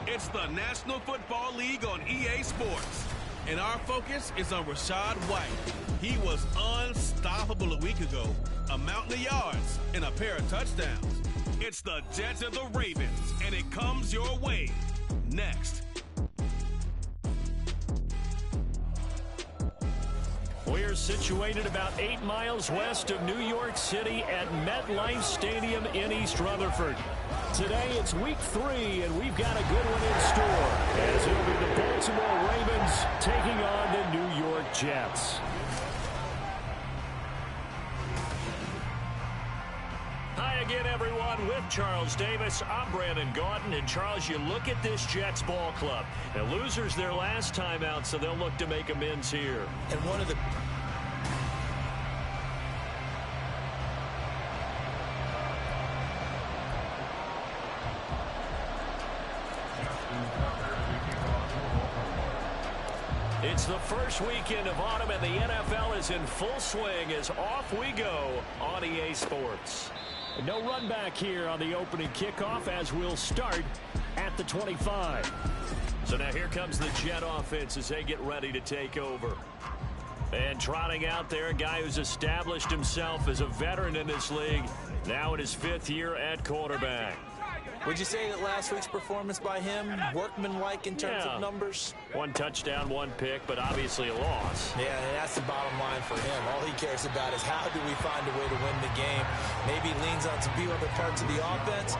It's the National Football League on EA Sports. And our focus is on Rachaad White. He was unstoppable a week ago. A mountain of yards and a pair of touchdowns. It's the Jets and the Ravens, and it comes your way next. We're situated about 8 miles west of New York City at MetLife Stadium in East Rutherford. Today it's week 3, and we've got a good one in store, as it'll be the Baltimore Ravens taking on the New York Jets. Hi again, everyone. With Charles Davis, I'm Brandon Gaudin. And Charles, you look at this Jets ball club. The losers their last time out, so they'll look to make amends here. And one of the It's the first weekend of autumn, and the NFL is in full swing as off we go on EA Sports. No run back here on the opening kickoff as we'll start at the 25. So now here comes the Jet offense as they get ready to take over. And trotting out there, a guy who's established himself as a veteran in this league, now in his 5th year at quarterback. Would you say that last week's performance by him, workmanlike in terms of numbers? 1 touchdown, 1 pick, but obviously a loss. Yeah, and that's the bottom line for him. All he cares about is how do we find a way to win the game. Maybe he leans on some few other parts of the offense.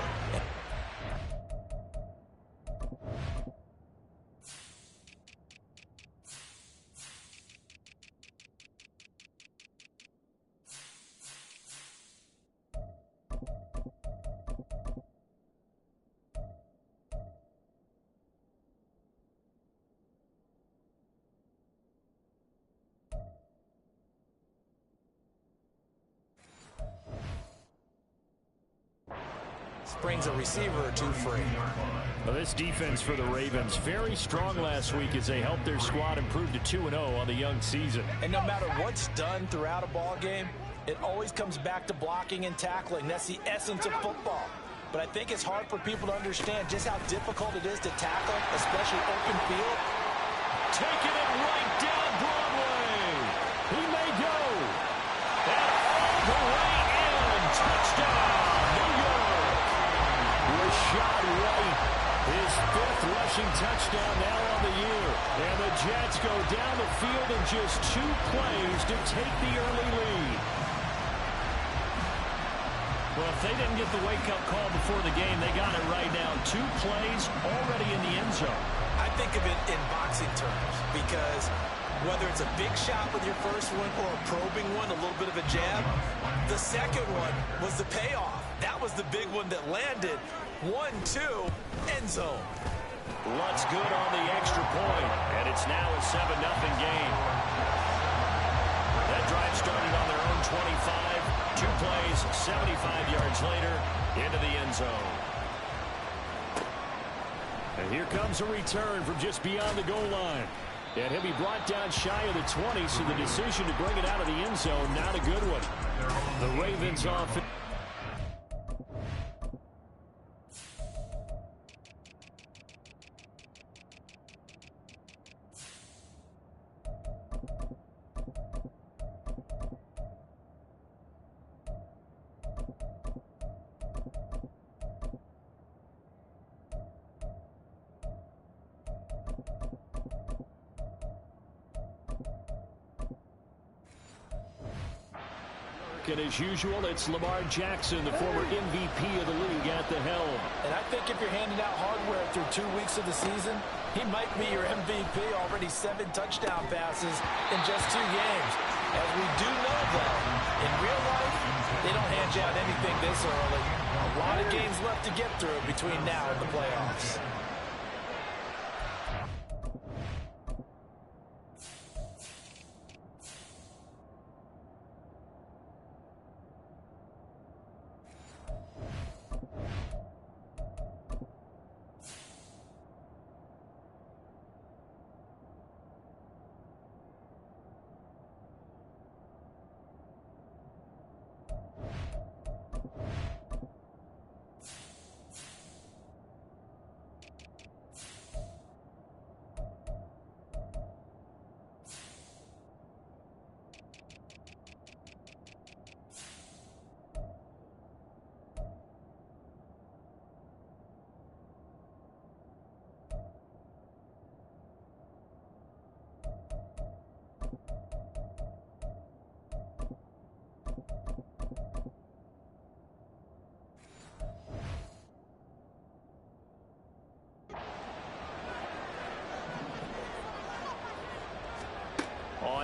Brings a receiver or 2 free. Well, this defense for the Ravens, very strong last week as they helped their squad improve to 2-0 on the young season. And no matter what's done throughout a ball game, it always comes back to blocking and tackling. That's the essence of football. But I think it's hard for people to understand just how difficult it is to tackle, especially open field. Taking it right down Broadway. He may go. And all the way in. Touchdown. Rachaad White, his 5th rushing touchdown now on the year. And the Jets go down the field in just 2 plays to take the early lead. Well, if they didn't get the wake-up call before the game, they got it right now. 2 plays already in the end zone. I think of it in boxing terms because whether it's a big shot with your first one or a probing one, a little bit of a jab, the second one was the payoff. That was the big one that landed. 1-2, end zone. Lutz good on the extra point, and it's now a 7-0 game. That drive started on their own 25. 2 plays, 75 yards later, into the end zone. And here comes a return from just beyond the goal line. And he'll be brought down shy of the 20, so the decision to bring it out of the end zone, not a good one. The Ravens offense. And as usual, it's Lamar Jackson, the former MVP of the league, at the helm. And I think if you're handing out hardware through 2 weeks of the season, he might be your MVP. Already 7 touchdown passes in just 2 games. As we do know, though, in real life, they don't hand you out anything this early. A lot of games left to get through between now and the playoffs.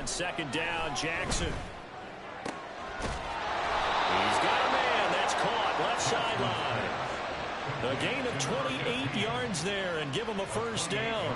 On second down, Jackson. He's got a man. That's caught. Left sideline. A gain of 28 yards there and give him a first down.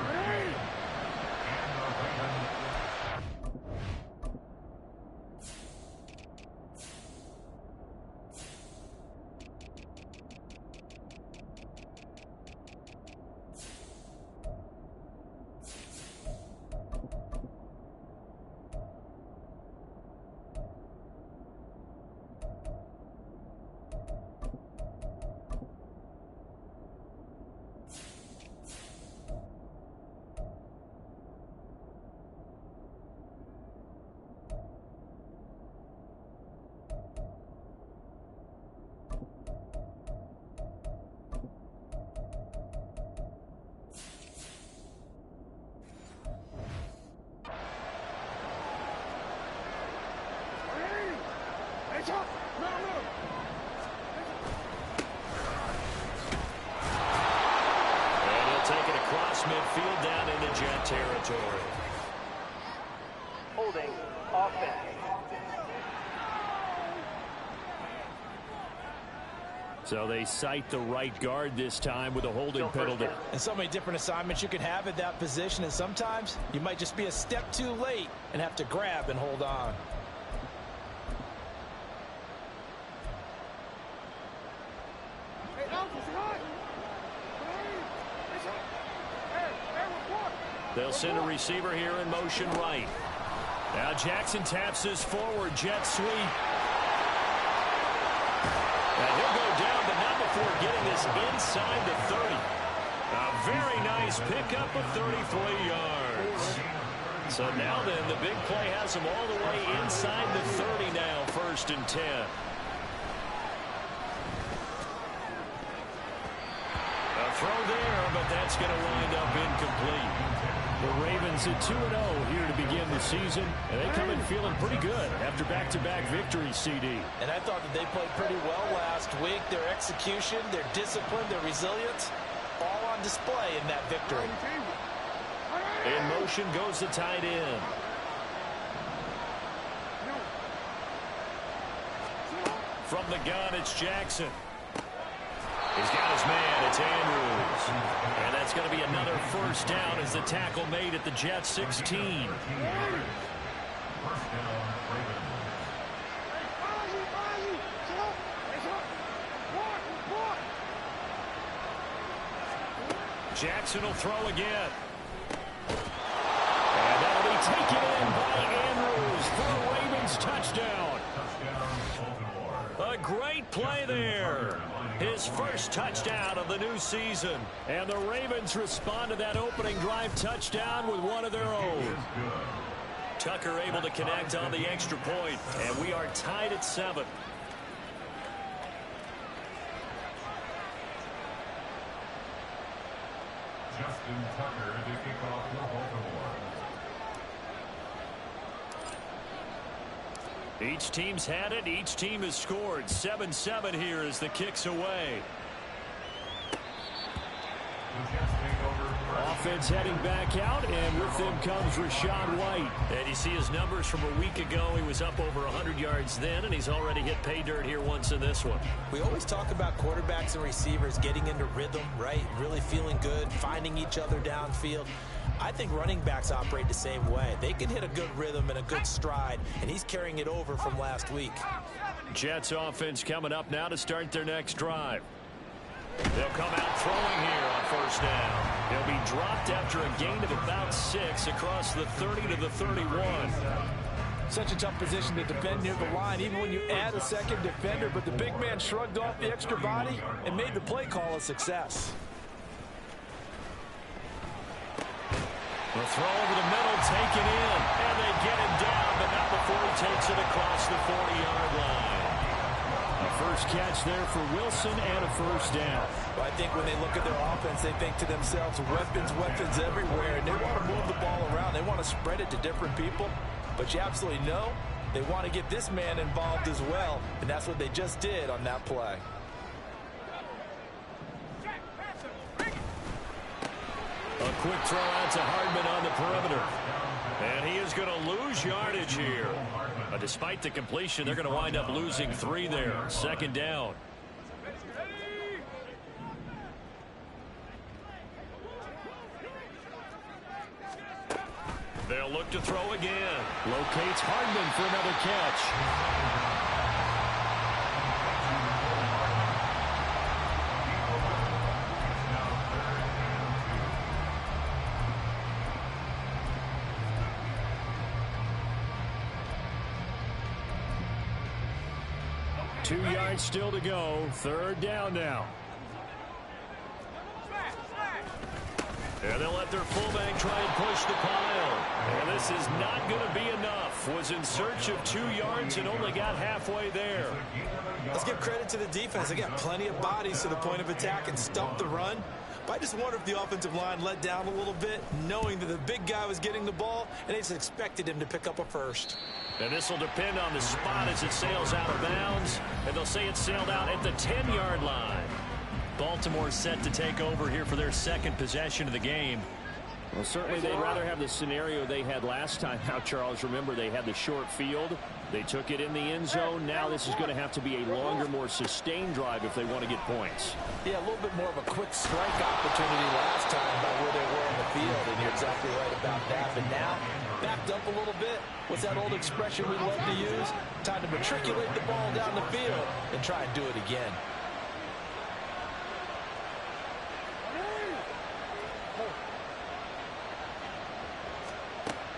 Midfield down into Jet territory. Holding offense. So they cite the right guard this time with a holding penalty. And so many different assignments you can have at that position, and sometimes you might just be a step too late and have to grab and hold on. They'll send a receiver here in motion right. Now Jackson taps this forward. Jet sweep. And he'll go down, but not before getting this inside the 30. A very nice pickup of 33 yards. So now then, the big play has him all the way inside the 30 now, 1st and 10. A throw there, but that's going to wind up incomplete. The Ravens at 2-0 here to begin the season, and they come in feeling pretty good after back-to-back victories, CD. And I thought that they played pretty well last week. Their execution, their discipline, their resilience, all on display in that victory. In motion goes the tight end. From the gun, it's Jackson. He's got his man. It's Andrews. And that's going to be another first down as the tackle made at the Jets 16. Jackson will throw again. And that'll be taken in by Andrews for a Ravens touchdown. A great play there. His first touchdown of the new season. And the Ravens respond to that opening drive touchdown with one of their own. Tucker able to connect on the extra point, and we are tied at 7. Justin Tucker to kick off for Baltimore. Each team's had it. Each team has scored. 7-7 here as the kick's away. Offense heading back out, and with them comes Rachaad White. And you see his numbers from a week ago. He was up over 100 yards then, and he's already hit pay dirt here once in this one. We always talk about quarterbacks and receivers getting into rhythm, right? Really feeling good, finding each other downfield. I think running backs operate the same way. They can hit a good rhythm and a good stride, and he's carrying it over from last week. Jets offense coming up now to start their next drive. They'll come out throwing here on first down. He'll be dropped after a gain of about 6 across the 30 to the 31. Such a tough position to defend near the line, even when you add a second defender, but the big man shrugged off the extra body and made the play call a success. The throw over the middle, taken in, and they get him down, but not before he takes it across the 40-yard line. A first catch there for Wilson and a first down. Well, I think when they look at their offense, they think to themselves, weapons, weapons everywhere, and they want to move the ball around. They want to spread it to different people, but you absolutely know they want to get this man involved as well, and that's what they just did on that play. A quick throw out to Hardman on the perimeter. And he is going to lose yardage here. Despite the completion, they're going to wind up losing 3 there. Second down. They'll look to throw again. Locates Hardman for another catch. 2 yards still to go. Third down now. And they'll let their fullback try and push the pile. And this is not going to be enough. Was in search of 2 yards and only got halfway there. Let's give credit to the defense. They got plenty of bodies to the point of attack and stumped the run. But I just wonder if the offensive line let down a little bit, knowing that the big guy was getting the ball, and they just expected him to pick up a first. And this will depend on the spot as it sails out of bounds. And they'll say it sailed out at the 10-yard line. Baltimore set to take over here for their second possession of the game. Well, certainly they'd rather have the scenario they had last time. Now, Charles, remember they had the short field. They took it in the end zone. Now this is going to have to be a longer, more sustained drive if they want to get points. Yeah, a little bit more of a quick strike opportunity last time by where they were on the field, and you're exactly right about that. But now, backed up a little bit. What's that old expression we love to use? Time to matriculate the ball down the field and try and do it again.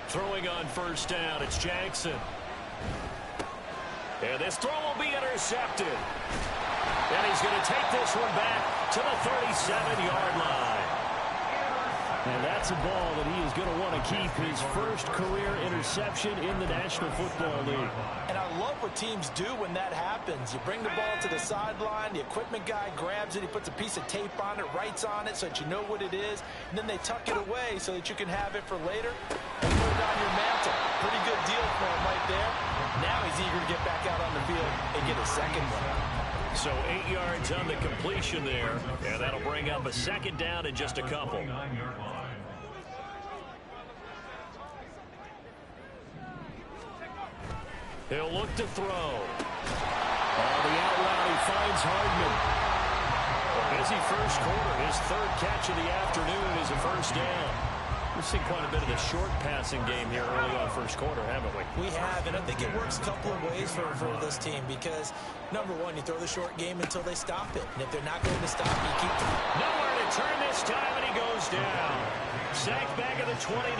Throwing on first down, it's Jackson. And this throw will be intercepted. And he's going to take this one back to the 37-yard line. And that's a ball that he is going to want to keep, his first career interception in the National Football League. And I love what teams do when that happens. You bring the ball to the sideline, the equipment guy grabs it, he puts a piece of tape on it, writes on it so that you know what it is, and then they tuck it away so that you can have it for later and put it on your mantle. Pretty good deal for him right there. Now he's eager to get back out on the field and get a second one. So 8 yards on the completion there, and that'll bring up a second down in just a couple. He'll look to throw. On the out route, he finds Hardman. A busy first quarter. His third catch of the afternoon is a first down. We've seen quite a bit of the short passing game here early on first quarter, haven't we? We have, and I think it works a couple of ways for this team because, number one, you throw the short game until they stop it. And if they're not going to stop it, you keep them. Nowhere to turn this time, and he goes down. Sacked back at the 29.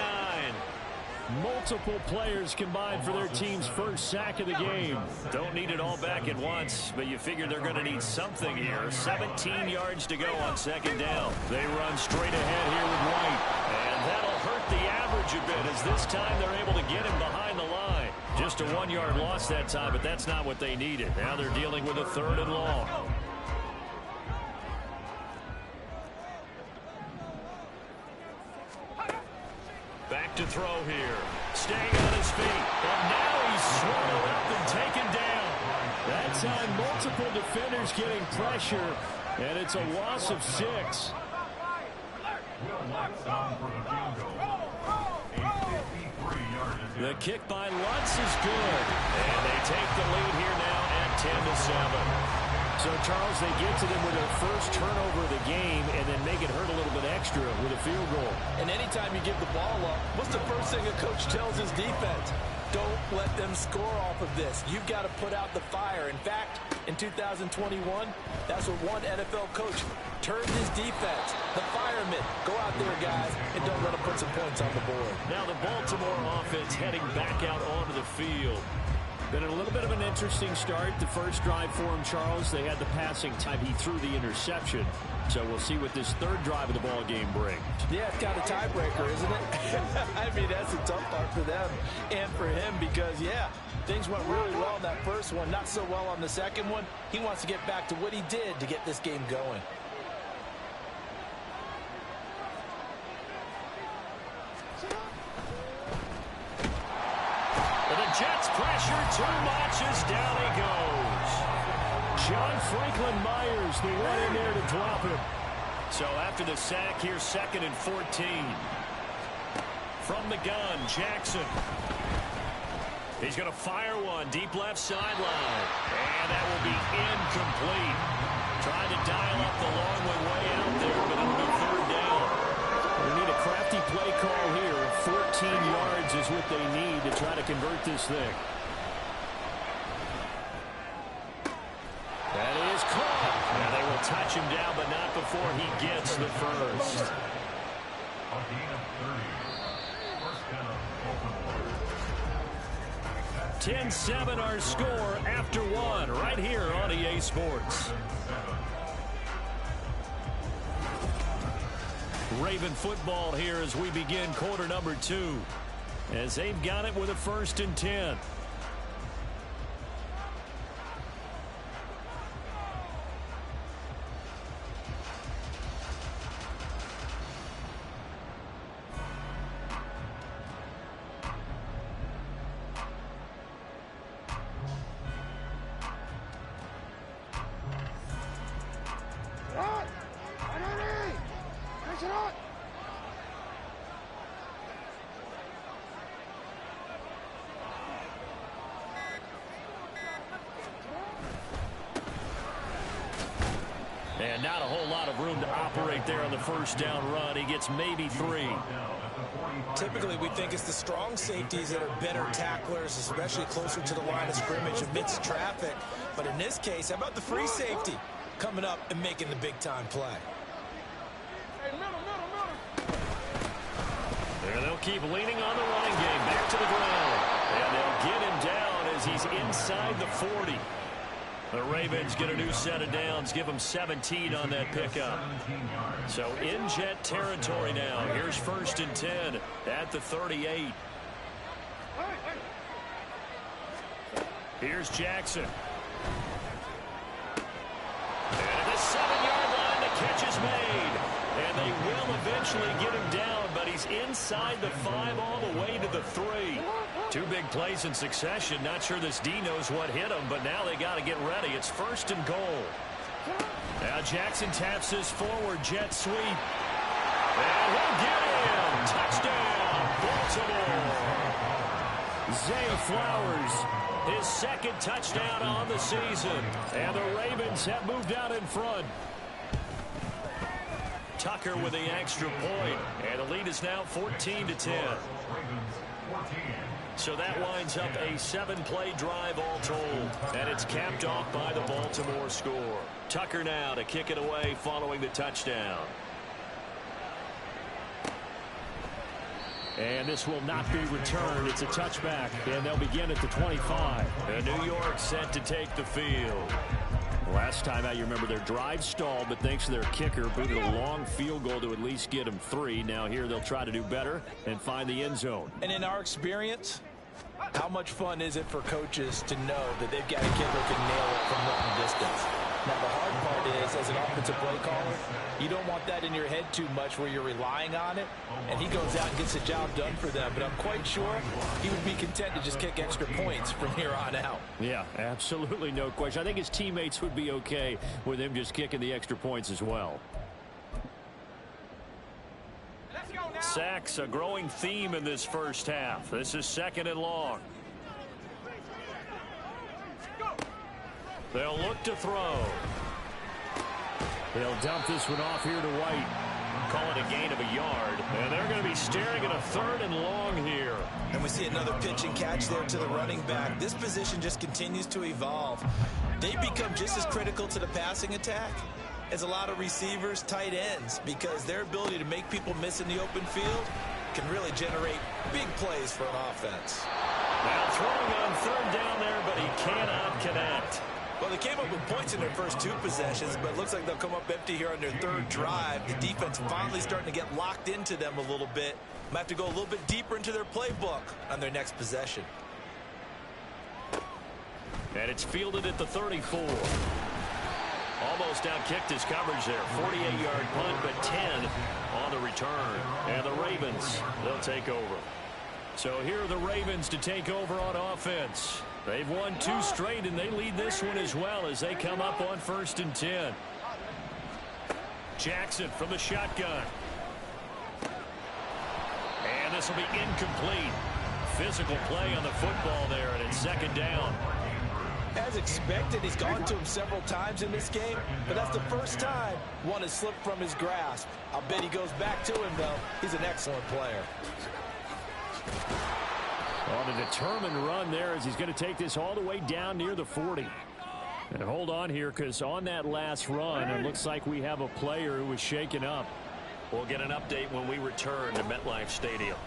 Multiple players combined for their team's first sack of the game. Don't need it all back at once, but you figure they're going to need something here. 17 yards to go on second down. They run straight ahead here with White. And that'll hurt the average a bit as this time they're able to get him behind the line. Just a 1-yard loss that time, but that's not what they needed. Now they're dealing with a third and long. Back to throw here. Staying on his feet. And now he's swallowed up and taken down. That time, multiple defenders getting pressure, and it's a loss of 6. The kick by Lutz is good. And they take the lead here now at 10-7. So, Charles, they get to them with their first turnover of the game and then make it hurt a little bit extra with a field goal. And anytime you give the ball up, what's the first thing a coach tells his defense? Don't let them score off of this. You've got to put out the fire. In fact, in 2021, that's what one NFL coach turned his defense. The firemen. Go out there, guys, and don't let them put some points on the board. Now the Baltimore offense heading back out onto the field. Been a little bit of an interesting start. The first drive for him, Charles, they had the passing time. He threw the interception. So we'll see what this third drive of the ball game brings. Yeah, it's kind of a tiebreaker, isn't it? I mean, that's the tough part for them and for him because, yeah, things went really well in that first one, not so well on the second one. He wants to get back to what he did to get this game going. Jets pressure too much as down he goes. John Franklin Myers, the one in there to drop him. So after the sack here, 2nd and 14. From the gun, Jackson. He's going to fire one deep left sideline. And that will be incomplete. Trying to dial up the long way out there, but it'll be third down. They need a crafty play call here. 14 yards is what they need to try to convert this thing. That is caught. And they will touch him down, but not before he gets the first. A gain of 30. First down, Baltimore. 10-7 our score after one right here on EA Sports. Raven football here as we begin quarter number 2. As they've got it with a 1st and 10. And not a whole lot of room to operate there on the first down run. He gets maybe 3. Typically, we think it's the strong safeties that are better tacklers, especially closer to the line of scrimmage amidst traffic. But in this case, how about the free safety coming up and making the big-time play? There they'll keep leaning on the running game. Back to the ground. And they'll get him down as he's inside the 40. The Ravens get a new set of downs, give them 17 on that pickup. So in jet territory now. Here's 1st and 10 at the 38. Here's Jackson. And at the 7-yard line, the catch is made. And they will eventually get him down, but he's inside the 5 all the way to the 3. 2 big plays in succession. Not sure this D knows what hit him, but now they got to get ready. It's 1st and goal. Now Jackson taps his forward jet sweep. And he'll get him. Touchdown, Baltimore. Zay Flowers, his 2nd touchdown on the season. And the Ravens have moved out in front. Tucker with the extra point. And the lead is now 14-10. So that winds up a 7-play drive all told. And it's capped off by the Baltimore score. Tucker now to kick it away following the touchdown. And this will not be returned. It's a touchback. And they'll begin at the 25. And New York set to take the field. Last time out, you remember their drive stalled, but thanks to their kicker, booted a long field goal to at least get them 3. Now here they'll try to do better and find the end zone. And in our experience, how much fun is it for coaches to know that they've got a kicker who can nail it from long distance? Now, the hard part is, as an offensive play caller, you don't want that in your head too much where you're relying on it, and he goes out and gets the job done for them. But I'm quite sure he would be content to just kick extra points from here on out. Yeah, absolutely no question. I think his teammates would be okay with him just kicking the extra points as well. Sacks, a growing theme in this first half. This is 2nd and long. They'll look to throw. They'll dump this one off here to White. Call it a gain of a yard. And they're going to be staring at a 3rd and long here. And we see another pitch and catch there to the running back. This position just continues to evolve. They become just as critical to the passing attack as a lot of receivers, tight ends, because their ability to make people miss in the open field can really generate big plays for an offense. Now throwing on 3rd down there, but he cannot connect. Well, they came up with points in their first 2 possessions, but it looks like they'll come up empty here on their 3rd drive. The defense finally starting to get locked into them a little bit. Might have to go a little bit deeper into their playbook on their next possession. And it's fielded at the 34. Almost outkicked his coverage there. 48-yard punt, but 10 on the return. And the Ravens, they'll take over. So here are the Ravens to take over on offense. They've won 2 straight, and they lead this one as well as they come up on 1st and 10. Jackson from the shotgun. And this will be incomplete. Physical play on the football there, and it's second down. As expected, he's gone to him several times in this game, but that's the first time one has slipped from his grasp. I'll bet he goes back to him, though. He's an excellent player. On a determined run there as he's going to take this all the way down near the 40. And hold on here, because on that last run, it looks like we have a player who was shaken up. We'll get an update when we return to MetLife Stadium.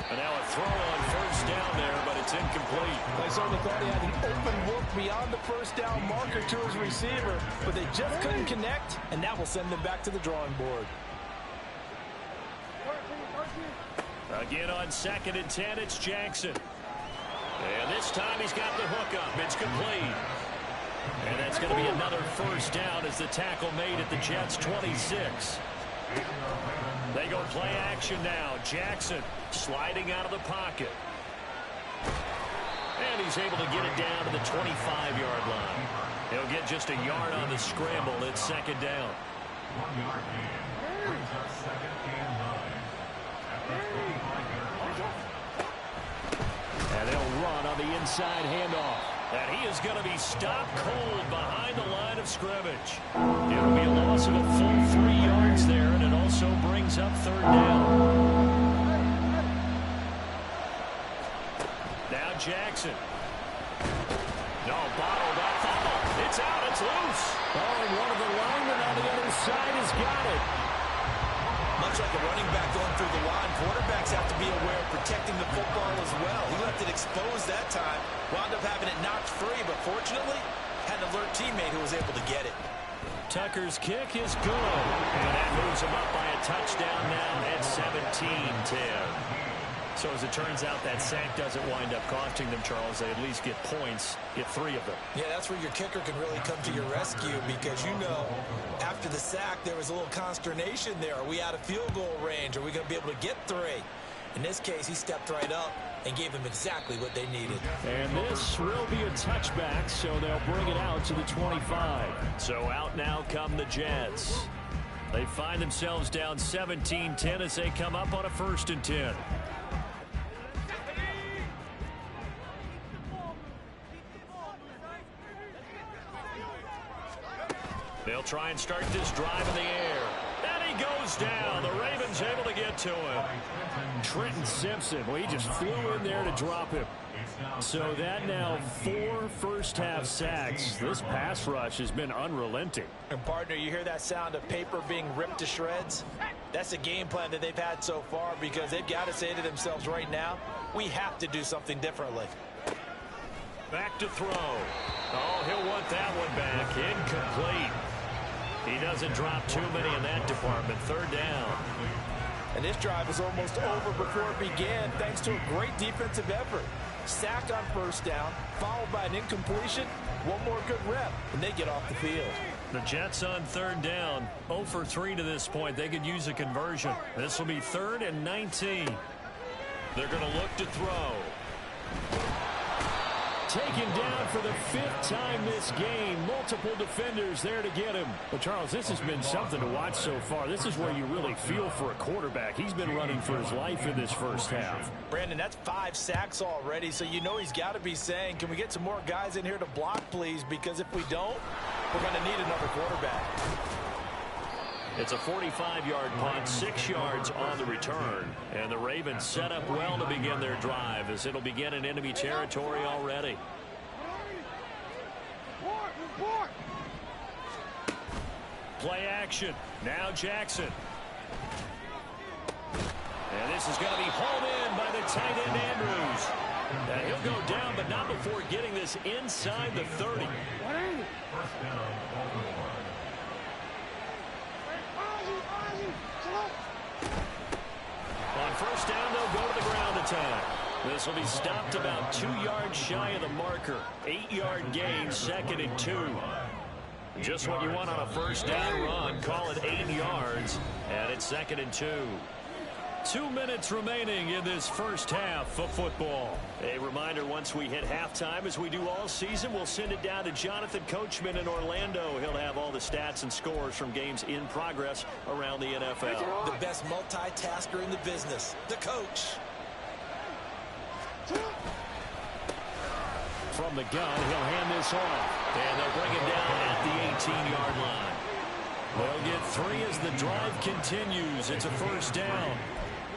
And now a throw on first down there, but it's incomplete. I certainly thought he had an open look beyond the first down marker to his receiver, but they just couldn't connect, and that will send them back to the drawing board. Again on 2nd and 10, it's Jackson. And this time he's got the hook up. It's complete. And that's going to be another first down as the tackle made at the Jets' 26. They go play action now. Jackson sliding out of the pocket. And he's able to get it down to the 25-yard line. He'll get just a yard on the scramble. It's second down. 1 yard gain. Brings up 2nd and 9. And they'll run on the inside handoff. And he is going to be stopped cold behind the line of scrimmage. It'll be a loss of a full 3 yards there, and it also brings up third down. Now Jackson. No, bottled up. It's out. It's loose. Oh, and one of the linemen on the other side has got it. Much like a running back going through the line, quarterbacks have to be aware of protecting the football as well. He left it exposed that time, wound up having it knocked free, but fortunately, had an alert teammate who was able to get it. Tucker's kick is good, and that moves him up by a touchdown now at 17-10. So as it turns out, that sack doesn't wind up costing them, Charles. They at least get points, get 3 of them. Yeah, that's where your kicker can really come to your rescue because, you know, after the sack, there was a little consternation there. Are we out of field goal range? Are we going to be able to get 3? In this case, he stepped right up and gave them exactly what they needed. And this will be a touchback, so they'll bring it out to the 25. So out now come the Jets. They find themselves down 17-10 as they come up on a 1st and 10. They'll try and start this drive in the air. And he goes down. The Ravens able to get to him. Trenton Simpson, well, he just flew in there to drop him. So that now 4 first-half sacks. This pass rush has been unrelenting. And, partner, you hear that sound of paper being ripped to shreds? That's a game plan that they've had so far because they've got to say to themselves right now, we have to do something differently. Back to throw. Oh, he'll want that one back. Incomplete. He doesn't drop too many in that department. 3rd down. And this drive is almost over before it began thanks to a great defensive effort. Sack on 1st down, followed by an incompletion. One more good rep, and they get off the field. The Jets on 3rd down. 0 for 3 to this point. They could use a conversion. This will be 3rd and 19. They're going to look to throw. Taken down for the 5th time this game. Multiple defenders there to get him. But, Charles, this has been something to watch so far. This is where you really feel for a quarterback. He's been running for his life in this first half. Brandon, that's 5 sacks already, so you know he's got to be saying, can we get some more guys in here to block, please? Because if we don't, we're going to need another quarterback. It's a 45-yard punt, 6 yards on the return. And the Ravens set up well to begin their drive as it'll begin in enemy territory already. Play action. Now Jackson. And this is going to be hauled in by the tight end Andrews. And he'll go down, but not before getting this inside the 30. First down, Baltimore. On 1st down, they'll go to the ground attack. This will be stopped about 2 yards shy of the marker. 8-yard gain, 2nd and 2. Just what you want on a 1st down run. Call it 8 yards, and it's 2nd and 2. 2 minutes remaining in this first half of football. A reminder, once we hit halftime, as we do all season, we'll send it down to Jonathan Coachman in Orlando. He'll have all the stats and scores from games in progress around the NFL. The best multitasker in the business, the coach. From the gun, he'll hand this off. And they'll bring it down at the 18-yard line. They'll get 3 as the drive continues. It's a first down.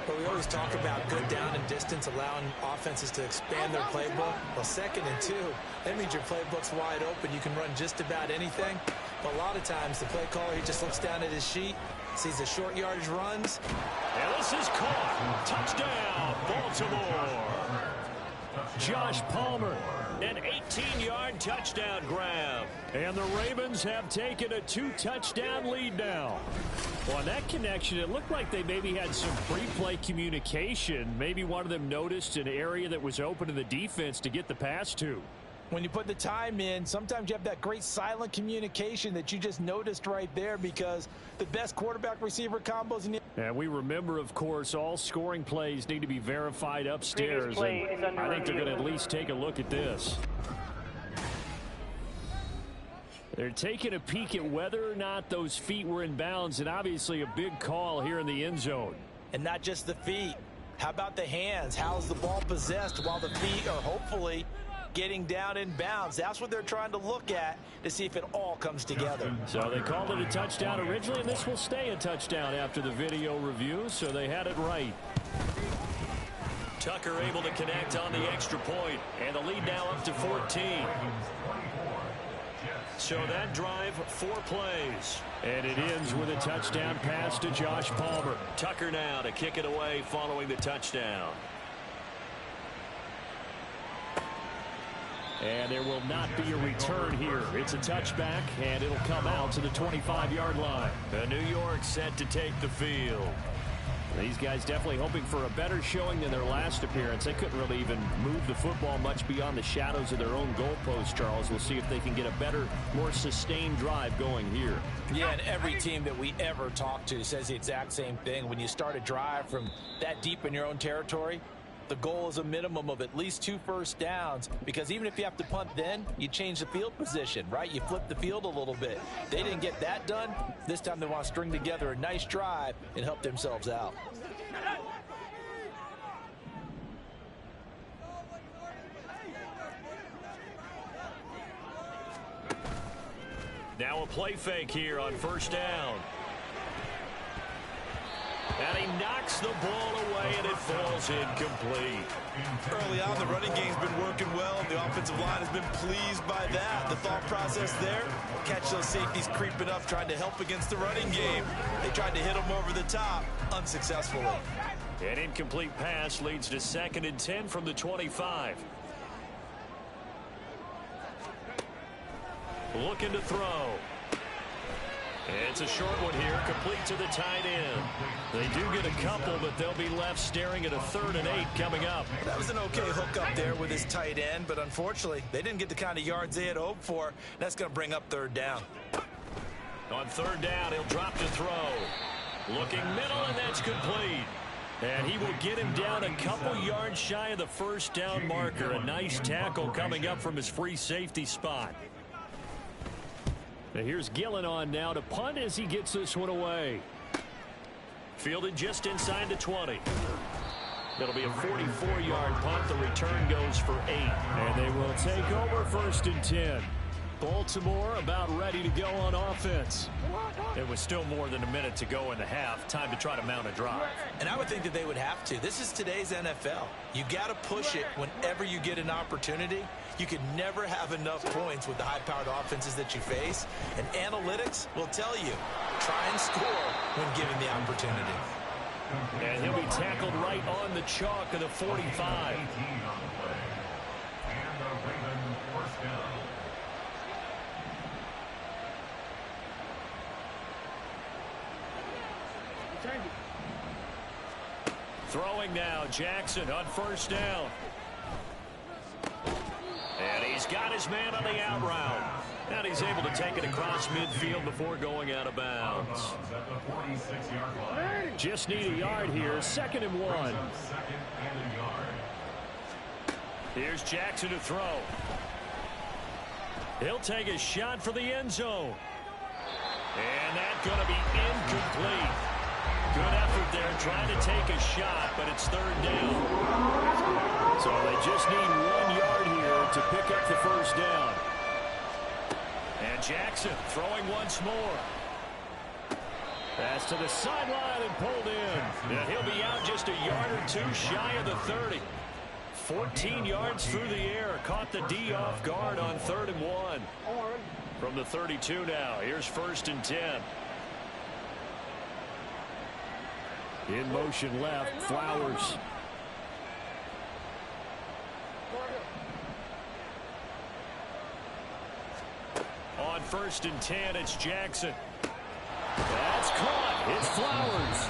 But we always talk about good down and distance, allowing offenses to expand their playbook. Well, 2nd and 2, that means your playbook's wide open. You can run just about anything. But a lot of times, the play caller, he just looks down at his sheet, sees the short yardage runs. And this is caught. Touchdown, Baltimore. Josh Palmer, an 18-yard touchdown grab. And the Ravens have taken a 2-touchdown lead now. Well, on that connection, it looked like they maybe had some pre-play communication. Maybe one of them noticed an area that was open to the defense to get the pass to. When you put the time in, sometimes you have that great silent communication that you just noticed right there, because the best quarterback-receiver combos in the... And we remember, of course, all scoring plays need to be verified upstairs. And I think they're going to at least take a look at this. They're taking a peek at whether or not those feet were in bounds, and obviously a big call here in the end zone. And not just the feet. How about the hands? How's the ball possessed while the feet are hopefully getting down in bounds? That's what they're trying to look at to see if it all comes together. So they called it a touchdown originally, and this will stay a touchdown after the video review, so they had it right. Tucker able to connect on the extra point, and the lead now up to 14. So that drive, 4 plays. And it ends with a touchdown pass to Josh Palmer. Tucker now to kick it away following the touchdown. And there will not be a return here. It's a touchback, and it'll come out to the 25-yard line. The New York set to take the field. These guys definitely hoping for a better showing than their last appearance. They couldn't really even move the football much beyond the shadows of their own goalpost, Charles. We'll see if they can get a better, more sustained drive going here. Yeah, and every team that we ever talk to says the exact same thing. When you start a drive from that deep in your own territory, the goal is a minimum of at least 2 first downs, because even if you have to punt then, you change the field position, right? You flip the field a little bit. They didn't get that done. This time they want to string together a nice drive and help themselves out. Now a play fake here on first down. And he knocks the ball away, and it falls incomplete. Early on, the running game's been working well. The offensive line has been pleased by that. The thought process there, catch those safeties creeping up, trying to help against the running game. They tried to hit them over the top, unsuccessfully. An incomplete pass leads to 2nd and 10 from the 25. Looking to throw. It's a short one here, complete to the tight end. They do get a couple, but they'll be left staring at a 3rd and 8 coming up. That was an okay hook up there with his tight end, but unfortunately, they didn't get the kind of yards they had hoped for. That's going to bring up 3rd down. On 3rd down, he'll drop to throw. Looking middle, and that's complete. And he will get him down a couple yards shy of the first down marker. A nice tackle coming up from his free safety spot. Now here's Gillen on now to punt as he gets this one away. Fielded just inside the 20. It'll be a 44-yard punt. The return goes for 8. And they will take over 1st and 10. Baltimore about ready to go on offense. It was still more than a minute to go in the half. Time to try to mount a drive. And I would think that they would have to. This is today's NFL. You got to push it whenever you get an opportunity. You can never have enough points with the high-powered offenses that you face. And analytics will tell you, try and score when given the opportunity. And he'll be tackled right on the chalk of the 45. And the Ravens first down. Throwing now, Jackson on 1st down. And he's got his man on the out route. And he's able to take it across midfield before going out of bounds. Just need a yard here, 2nd and 1. Here's Jackson to throw. He'll take a shot for the end zone. And that's going to be incomplete. Good effort there trying to take a shot, but it's 3rd down. So they just need 1 yard here to pick up the 1st down. And Jackson throwing once more. Pass to the sideline and pulled in. And he'll be out just a yard or 2 shy of the 30. 14 yards through the air. Caught the D off guard on 3rd and 1. From the 32 now. Here's 1st and 10. In motion left, Flowers. On 1st and 10, it's Jackson. That's caught. It's Flowers.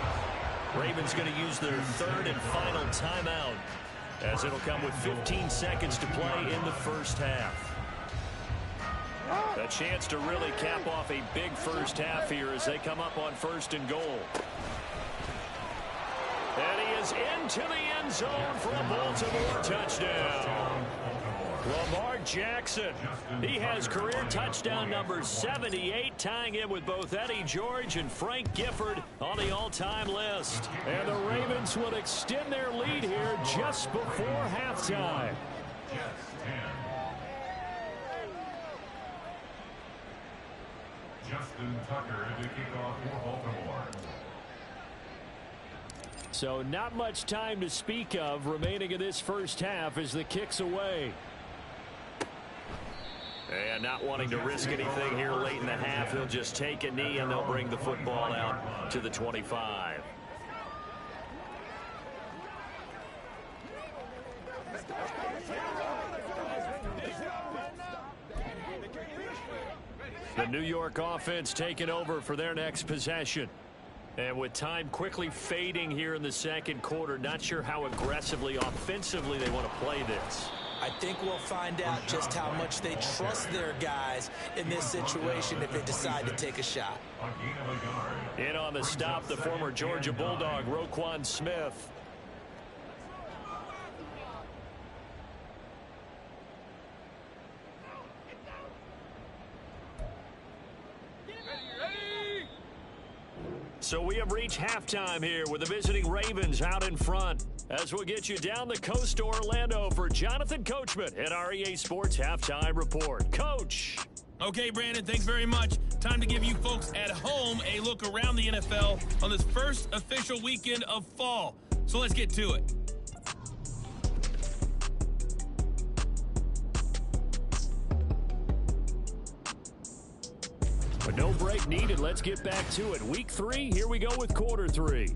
Ravens going to use their 3rd and final timeout, as it'll come with 15 seconds to play in the 1st half. A chance to really cap off a big 1st half here as they come up on 1st and goal. And he is into the end zone for a Baltimore touchdown. Lamar Jackson. He has career touchdown number 78, tying in with both Eddie George and Frank Gifford on the all-time list. And the Ravens will extend their lead here just before halftime. Justin Tucker to kick off for Baltimore. So not much time to speak of remaining in this 1st half as the kick's away. And not wanting to risk anything here late in the half, he'll just take a knee and they'll bring the football out to the 25. The New York offense taking over for their next possession. And with time quickly fading here in the 2nd quarter, not sure how aggressively, offensively they want to play this. I think we'll find out just how much they trust their guys in this situation if they decide to take a shot. In on the stop, the former Georgia Bulldog, Roquan Smith. So we have reached halftime here with the visiting Ravens out in front. As we'll get you down the coast to Orlando for Jonathan Coachman at our EA Sports Halftime Report. Coach. Okay, Brandon, thanks very much. Time to give you folks at home a look around the NFL on this first official weekend of fall. So let's get to it. But no break needed. Let's get back to it. Week 3, here we go with quarter 3.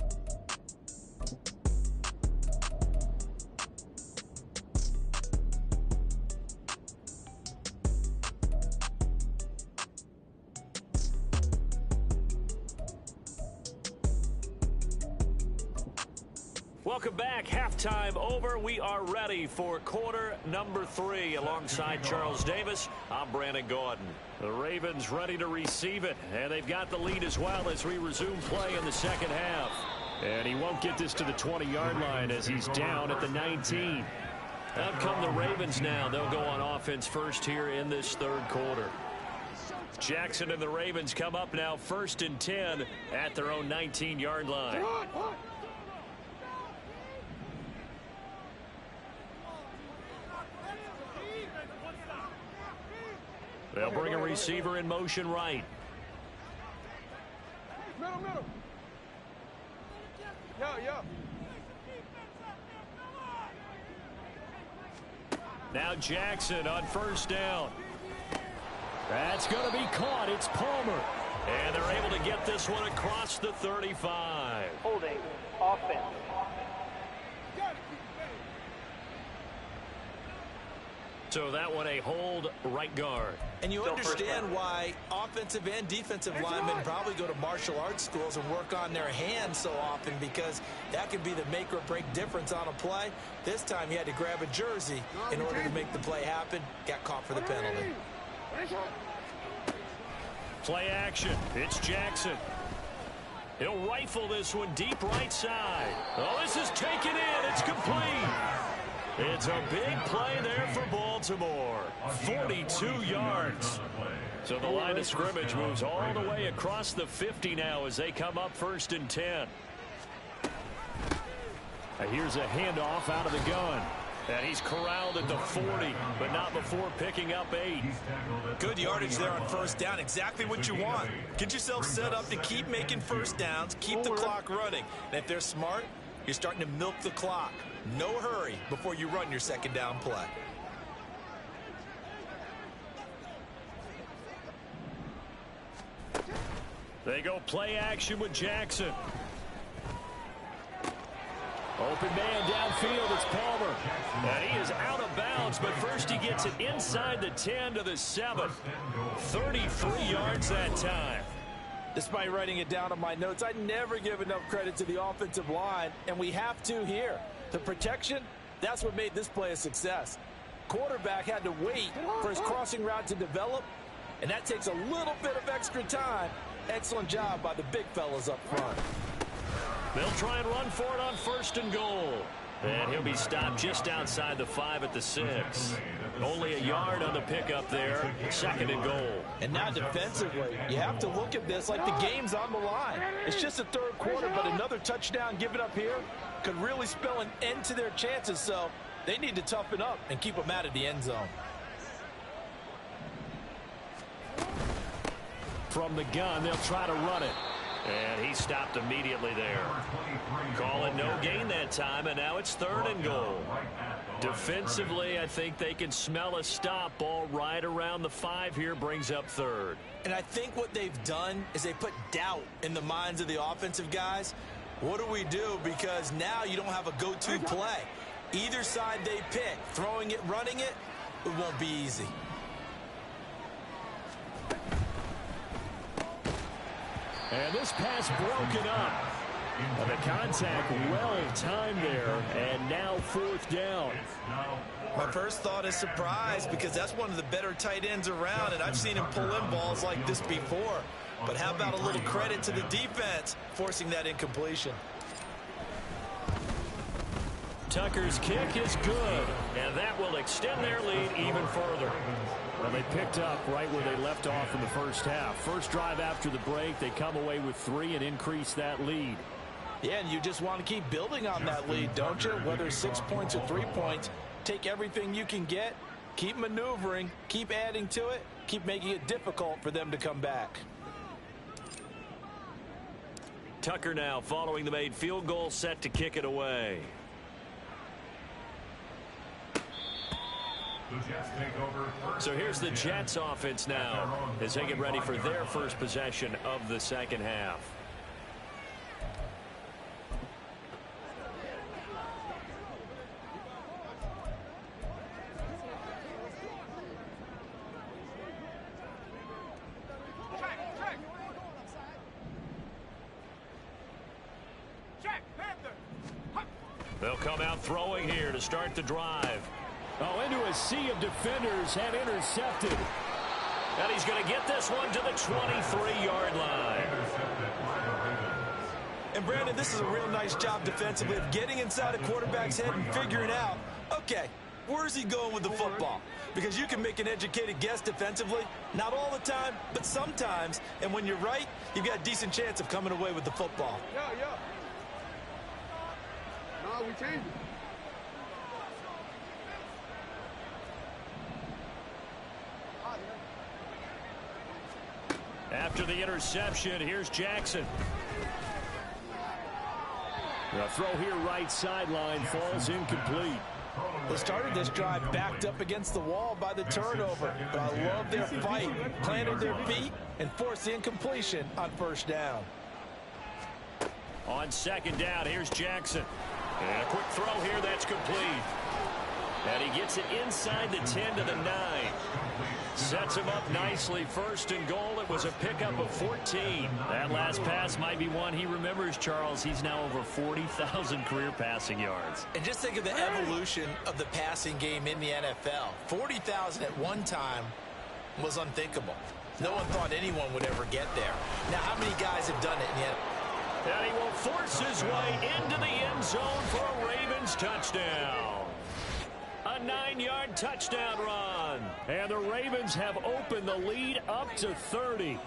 Welcome back. Halftime over. We are ready for quarter number 3. Alongside Charles Davis, I'm Brandon Gordon. The Ravens ready to receive it, and they've got the lead as well as we resume play in the 2nd half. And he won't get this to the 20-yard line as he's down at the 19. Out come the Ravens now. They'll go on offense first here in this 3rd quarter. Jackson and the Ravens come up now 1st and 10 at their own 19-yard line. They'll bring a receiver in motion right. Middle. Yeah. Now Jackson on 1st down. That's going to be caught. It's Palmer. And they're able to get this one across the 35. Holding offense. So that one a hold right guard. And you understand why offensive and defensive linemen probably go to martial arts schools and work on their hands so often, because that could be the make or break difference on a play. This time he had to grab a jersey in order to make the play happen. Got caught for the penalty. Play action. It's Jackson. He'll rifle this one deep right side. Oh, this is taken in. It's complete. It's a big play there for Baltimore. 42 yards. So the line of scrimmage moves all the way across the 50 now as they come up 1st and 10. Here's a handoff out of the gun. And he's corralled at the 40, but not before picking up 8. Good yardage there on 1st down. Exactly what you want. Get yourself set up to keep making 1st downs, keep the clock running. And if they're smart, you're starting to milk the clock. No hurry before you run your 2nd down play. They go play action with Jackson. Open man downfield, it's Palmer. And he is out of bounds, but first he gets it inside the 10 to the 7. 33 yards that time. Despite writing it down on my notes, I never give enough credit to the offensive line, and we have to here. The protection, that's what made this play a success. Quarterback had to wait for his crossing route to develop, and that takes a little bit of extra time. Excellent job by the big fellas up front. They'll try and run for it on 1st and goal. And he'll be stopped just outside the 5 at the 6. Only a yard on the pickup there. 2nd and goal. And now defensively, you have to look at this like the game's on the line. It's just the 3rd quarter, but another touchdown given up here could really spell an end to their chances. So they need to toughen up and keep them out of the end zone. From the gun, they'll try to run it. And he stopped immediately there. Call it no gain that time, and now it's 3rd and goal. Defensively, I think they can smell a stop. Ball right around the 5 here, brings up 3rd. And I think what they've done is they put doubt in the minds of the offensive guys. What do we do? Because now you don't have a go-to play. Either side they pick, throwing it, running it, it won't be easy. And this pass broken up. And the contact well timed there. And now 4th down. My first thought is surprise because that's one of the better tight ends around, and I've seen him pull in balls like this before. But how about a little credit to the defense forcing that incompletion? Tucker's kick is good, and that will extend their lead even further. Well, they picked up right where they left off in the 1st half. First drive after the break, they come away with 3 and increase that lead. Yeah, and you just want to keep building on that lead, don't you? Whether it's 6 points or 3 points, take everything you can get, keep maneuvering, keep adding to it, keep making it difficult for them to come back. Tucker now following the made field goal, set to kick it away. So here's the Jets offense now as they get ready for their first possession of the 2nd half. They'll come out throwing here to start the drive. Oh, into a sea of defenders and intercepted. And he's going to get this one to the 23-yard line. And, Brandon, this is a real nice job defensively of getting inside a quarterback's head and figuring out, okay, where's he going with the football? Because you can make an educated guess defensively, not all the time, but sometimes. And when you're right, you've got a decent chance of coming away with the football. Yeah. No, we changed it. After the interception, here's Jackson. The throw here right sideline falls incomplete. They started this drive backed up against the wall by the turnover, but I love their fight, planted their feet, and forced the incompletion on 1st down. On 2nd down, here's Jackson. And a quick throw here, that's complete. And he gets it inside the 10 to the 9. Sets him up nicely. 1st and goal. It was a pickup of 14. That last pass might be one he remembers, Charles. He's now over 40,000 career passing yards. And just think of the evolution of the passing game in the NFL. 40,000 at one time was unthinkable. No one thought anyone would ever get there. Now, how many guys have done it yet? And he will force his way into the end zone for a Ravens touchdown. A 9-yard touchdown run. And the Ravens have opened the lead up to 30.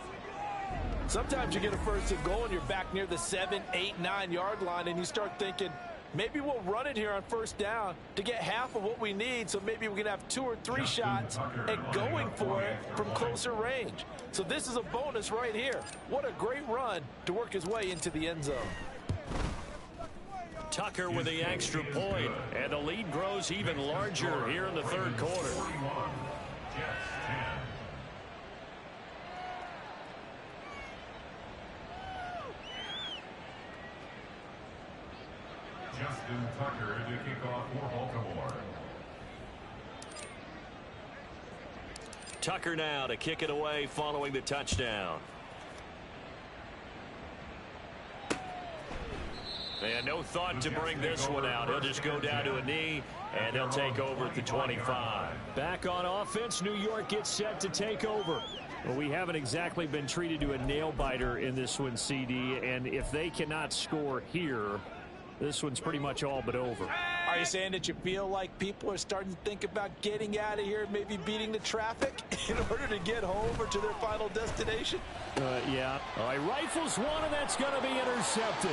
Sometimes you get a first and goal and you're back near the 7, 8, 9-yard line, and you start thinking, maybe we'll run it here on first down to get half of what we need, so maybe we can have 2 or 3 shots at going for it from closer range. So this is a bonus right here. What a great run to work his way into the end zone. Tucker with the extra point, and the lead grows even larger here in the third quarter. Justin Tucker to kick off for Baltimore. Tucker now to kick it away following the touchdown. And no thought to bring this one out. He'll just go down to a knee, and they'll take over at the 25. Back on offense, New York gets set to take over. Well, we haven't exactly been treated to a nail-biter in this one, CD, and if they cannot score here, this one's pretty much all but over. Are you saying that you feel like people are starting to think about getting out of here, maybe beating the traffic in order to get home or to their final destination? Yeah. All right, rifles one, and that's going to be intercepted.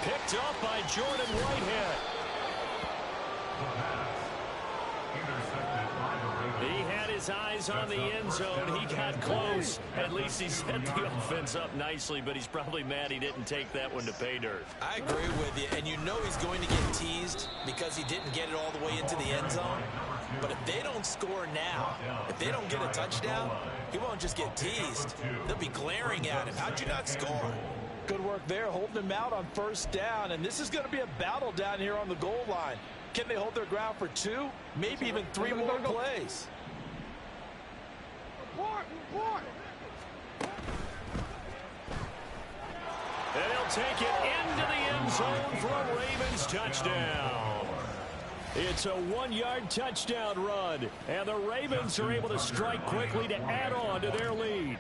Picked up by Jordan Whitehead. He had his eyes on the end zone. He got close. At least he set the offense up nicely, but he's probably mad he didn't take that one to pay dirt. I agree with you, and you know he's going to get teased because he didn't get it all the way into the end zone. But if they don't score now, if they don't get a touchdown, he won't just get teased. They'll be glaring at him. How'd you not score? Good work there, holding him out on first down, and this is going to be a battle down here on the goal line. Can they hold their ground for 2, maybe even 3 more plays? And he'll take it into the end zone for a Ravens touchdown. It's a 1-yard touchdown run, and the Ravens are able to strike quickly to add on to their lead.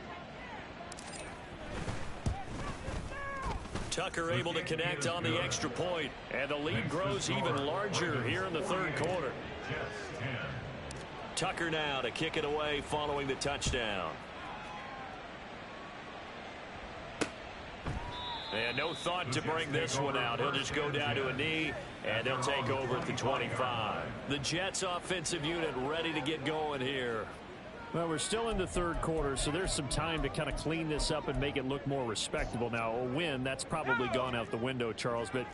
Tucker able to connect on the extra point, and the lead grows even larger here in the third quarter. Tucker now to kick it away following the touchdown. And no thought to bring this one out. He'll just go down to a knee, and they'll take over at the 25. The Jets offensive unit ready to get going here. Well, we're still in the third quarter, so there's some time to kind of clean this up and make it look more respectable. Now, a win, that's probably gone out the window, Charles, but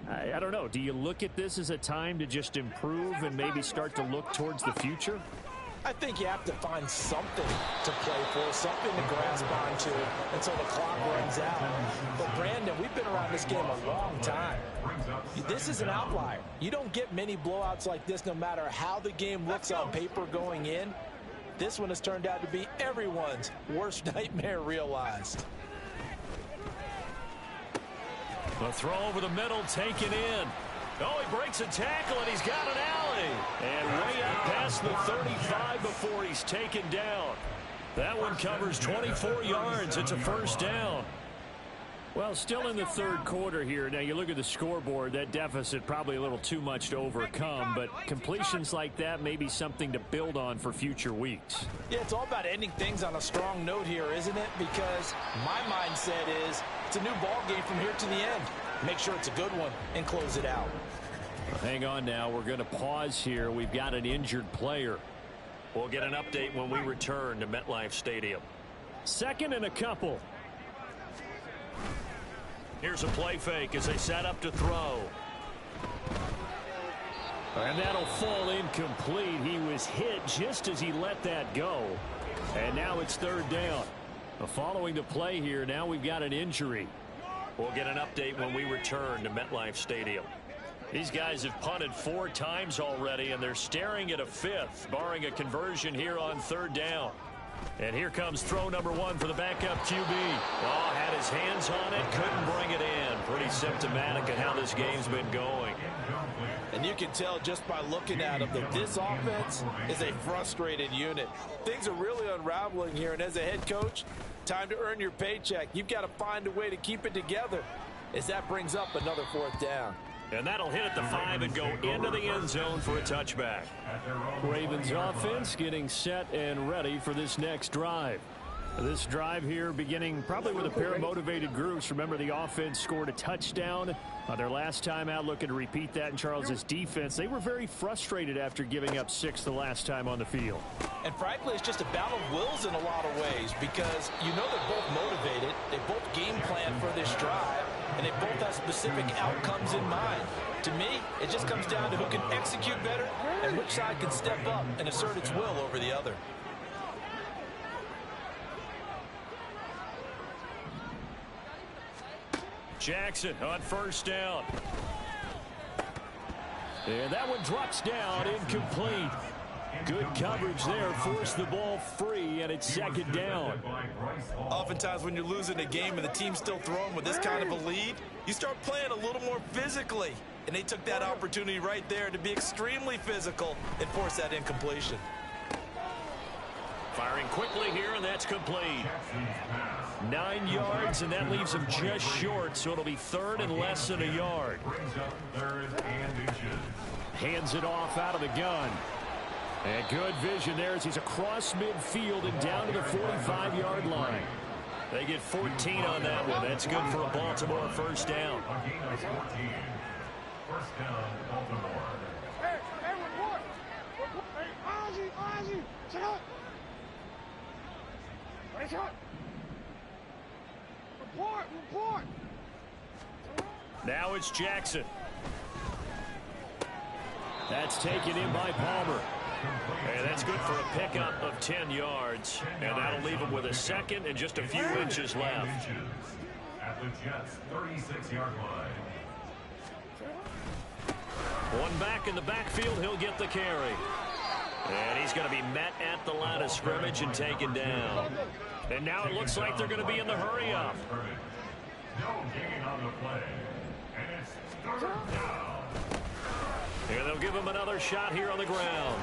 I don't know. Do you look at this as a time to just improve and maybe start to look towards the future? I think you have to find something to play for, something to grasp onto until the clock runs out. But, Brandon, we've been around this game a long time. This is an outlier. You don't get many blowouts like this no matter how the game looks on paper going in. This one has turned out to be everyone's worst nightmare realized. The throw over the middle taken in. Oh, he breaks a tackle, and he's got an alley. And way up past the 35 before he's taken down. That one covers 24 yards. It's a first down. Well, still in the third quarter here. Now, you look at the scoreboard, that deficit probably a little too much to overcome, but completions like that may be something to build on for future weeks. Yeah, it's all about ending things on a strong note here, isn't it? Because my mindset is it's a new ball game from here to the end. Make sure it's a good one and close it out. Hang on now. We're going to pause here. We've got an injured player. We'll get an update when we return to MetLife Stadium. Second and a couple. Here's a play fake as they set up to throw. And that'll fall incomplete. He was hit just as he let that go. And now it's third down. Following the play here, now we've got an injury. We'll get an update when we return to MetLife Stadium. These guys have punted 4 times already, and they're staring at a 5th, barring a conversion here on third down. And here comes throw number 1 for the backup QB. Oh, had his hands on it, couldn't bring it in. Pretty symptomatic of how this game's been going. And you can tell just by looking at them that this offense is a frustrated unit. Things are really unraveling here, and as a head coach, time to earn your paycheck. You've got to find a way to keep it together as that brings up another 4th down. And that'll hit at the 5 and go into the end zone for a touchback. Ravens offense getting set and ready for this next drive. This drive here beginning probably with a pair of motivated groups. Remember, the offense scored a touchdown their last time out, looking to repeat that in Charles's defense. They were very frustrated after giving up 6 the last time on the field. And frankly, it's just a battle of wills in a lot of ways because you know they're both motivated. They both game plan for this drive, and they both have specific outcomes in mind. To me, it just comes down to who can execute better and which side can step up and assert its will over the other. Jackson on 1st down. And that one drops down, incomplete. Good coverage there, forced the ball free, and it's 2nd down. Oftentimes when you're losing a game and the team's still throwing with this kind of a lead, you start playing a little more physically. And they took that opportunity right there to be extremely physical and force that incompletion. Firing quickly here, and that's complete. 9 yards, and that leaves him just short, so it'll be 3rd and less than a yard. Hands it off out of the gun. And good vision there as he's across midfield and down to the 45-yard line. They get 14 on that one. That's good for a Baltimore 1st down. 1st down, Baltimore. Hey, report! Hey, Ozzy, check out! Report! Now it's Jackson. That's taken in by Palmer. And that's good for a pickup of 10 yards. And that'll leave him with a 2nd and just a few inches left. At the Jets' 36-yard line. One back in the backfield, he'll get the carry. And he's going to be met at the line of scrimmage and taken down. And now it looks like they're going to be in the hurry-up. No digging on the play. And it's 3rd down. And they'll give him another shot here on the ground.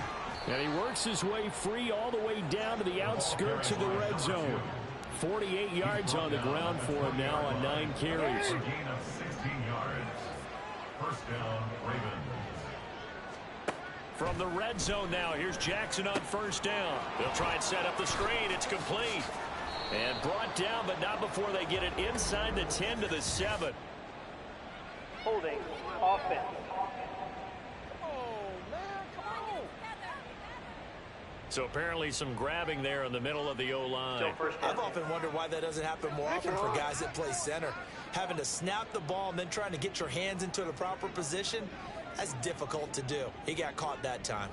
And he works his way free all the way down to the outskirts of the red zone. 48 yards on the ground for him now on 9 carries. A gain of 16 yards. 1st down, Ravens. From the red zone now, here's Jackson on 1st down. They'll try and set up the screen. It's complete. And brought down, but not before they get it inside the 10 to the 7. Holding offense. So apparently some grabbing there in the middle of the O-line. I've often wondered why that doesn't happen more often for guys that play center. Having to snap the ball and then trying to get your hands into the proper position, that's difficult to do. He got caught that time.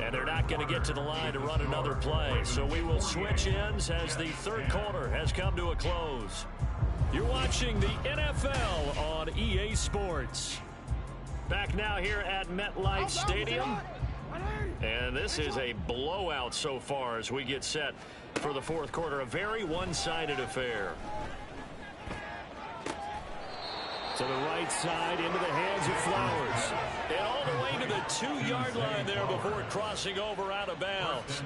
And they're not going to get to the line to run another play. So we will switch ends as the 3rd quarter has come to a close. You're watching the NFL on EA Sports. Back now here at MetLife Stadium. And this is a blowout so far as we get set for the 4th quarter. A very one-sided affair. To the right side, into the hands of Flowers. And all the way to the 2-yard line there before crossing over out of bounds.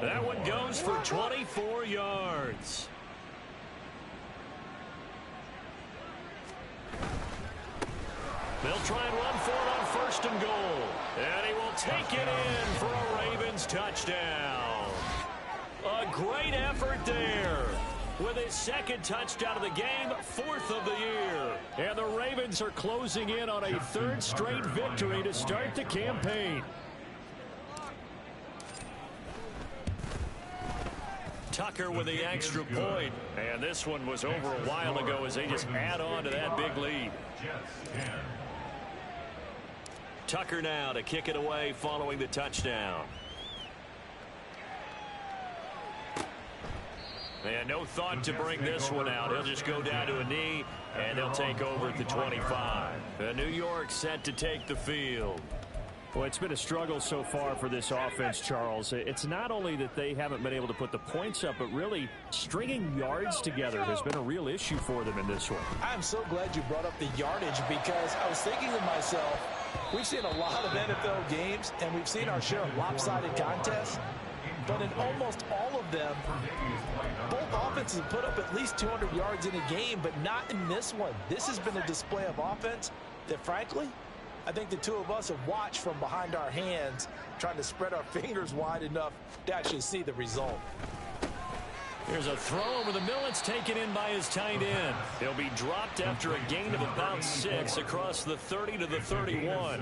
That one goes for 24 yards. They'll try and run for it on 1st and goal. And he will take it in for a Ravens touchdown. A great effort there. With his 2nd touchdown of the game, 4th of the year. And the Ravens are closing in on a 3rd straight victory to start the campaign. Tucker with the extra point. And this one was over a while ago as they just add on to that big lead. Tucker now to kick it away following the touchdown. And no thought to bring this one out. He'll just go down to a knee, and they'll take over at the 25. New York set to take the field. Well, it's been a struggle so far for this offense, Charles. It's not only that they haven't been able to put the points up, but really stringing yards together has been a real issue for them in this one. I'm so glad you brought up the yardage because I was thinking to myself, we've seen a lot of NFL games, and we've seen our share of lopsided contests. But in almost all of them, both offenses have put up at least 200 yards in a game, but not in this one. This has been a display of offense that, frankly, I think the two of us have watched from behind our hands, trying to spread our fingers wide enough to actually see the result. Here's a throw over the middle. It's taken in by his tight end. He'll be dropped after a gain of about 6 across the 30 to the 31.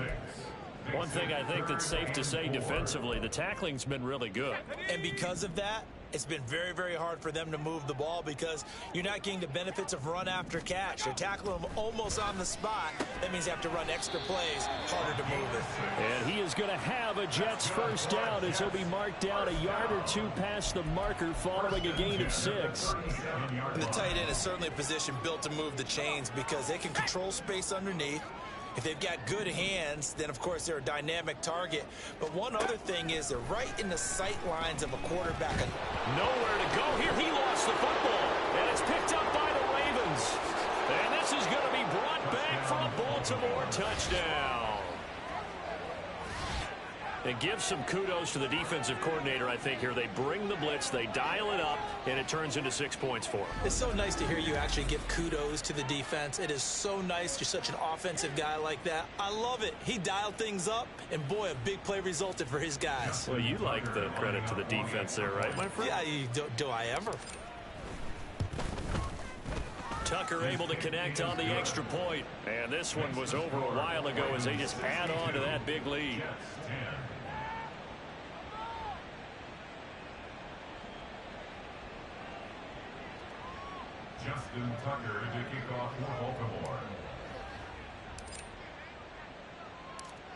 One thing I think that's safe to say defensively, the tackling's been really good. And because of that, it's been very, very hard for them to move the ball because you're not getting the benefits of run after catch. They're tackling them almost on the spot. That means they have to run extra plays, harder to move it. And he is going to have a Jets first down as he'll be marked down a yard or two past the marker following a gain of 6. And the tight end is certainly a position built to move the chains because they can control space underneath. If they've got good hands, then, of course, they're a dynamic target. But one other thing is they're right in the sight lines of a quarterback. Nowhere to go here. He lost the football, and it's picked up by the Ravens. And this is going to be brought back for a Baltimore touchdown. And give some kudos to the defensive coordinator, I think, here. They bring the blitz, they dial it up, and it turns into 6 points for them. It's so nice to hear you actually give kudos to the defense. It is so nice. You're such an offensive guy like that. I love it. He dialed things up, and boy, a big play resulted for his guys. Well, you like the credit to the defense there, right, my friend? Yeah, do I ever? Tucker able to connect on the extra point. And this one was over a while ago as they just add on to that big lead. Justin Tucker to kick off for Baltimore.